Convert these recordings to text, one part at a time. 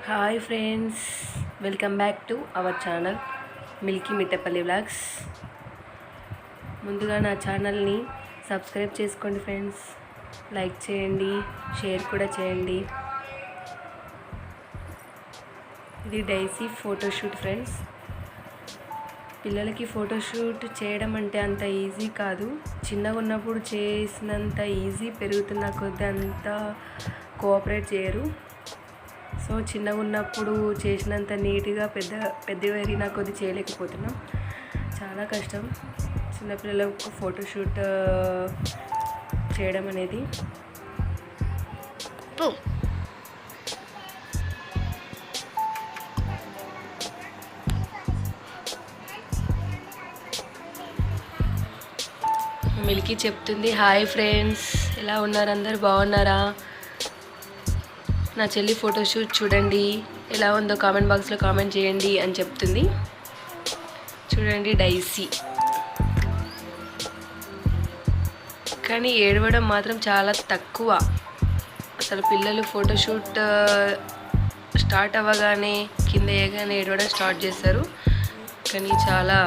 Hi friends, welcome back to our channel Milky Mittapalli vlogs. ముందుగా నా ఛానల్ని సబ్స్క్రైబ్ చేసుకోండి ఫ్రెండ్స్, లైక్ చేయండి, షేర్ కూడా చేయండి. ఇది డైసీ ఫోటోషూట్ ఫ్రెండ్స్. పిల్లలకి ఫోటోషూట్ చేయడం అంటే అంత ఈజీ కాదు. చిన్నగా ఉన్నప్పుడు చేసినంత ఈజీ పెరుగుతున్న కొద్దీ అంత కోఆపరేట్ చేయరు. సో చిన్నగా ఉన్నప్పుడు చేసినంత నీట్గా పెద్ద పెరిగిన కొద్ది చేయలేకపోతున్నాం. చాలా కష్టం చిన్నపిల్లలకు ఫోటోషూట్ చేయడం అనేది. మిల్కీ చెప్తుంది, హాయ్ ఫ్రెండ్స్, ఎలా ఉన్నారు, అందరు బాగున్నారా? నా చెల్లి ఫోటోషూట్ చూడండి, ఎలా ఉందో కామెంట్ బాక్స్లో కామెంట్ చేయండి అని చెప్తుంది. చూడండి డైసీ. కానీ ఏడవడం మాత్రం చాలా తక్కువ. అసలు పిల్లలు ఫోటోషూట్ స్టార్ట్ అవ్వగానే కింద వేయగానే ఏడవడం స్టార్ట్ చేస్తారు. కానీ చాలా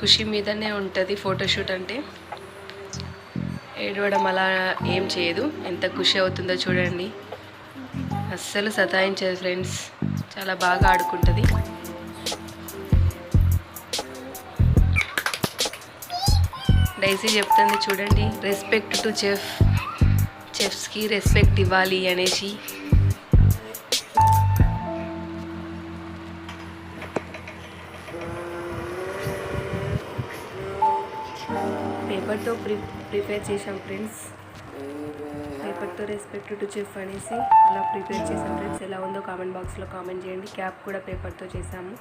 ఖుషి మీదనే ఉంటుంది ఫోటోషూట్ అంటే. ఏడవడం అలా ఏం చేయదు. ఎంత ఖుషి అవుతుందో చూడండి. అస్సలు సతాయించదు ఫ్రెండ్స్, చాలా బాగా ఆడుకుంటుంది. డైసీ చెప్తుంది చూడండి, రెస్పెక్ట్ టు చెఫ్స్కి రెస్పెక్ట్ ఇవ్వాలి అనేసి. పేపర్తో ప్రిపేర్ చేసాం ఫ్రెండ్స్. పేపర్తో రెస్పెక్ట్ టు చెఫ్ అనేసి అలా ప్రిపేర్ చేసాం ఫ్రెండ్స్. ఎలా ఉందో కామెంట్ బాక్స్లో కామెంట్ చేయండి. క్యాప్ కూడా పేపర్తో చేసాము.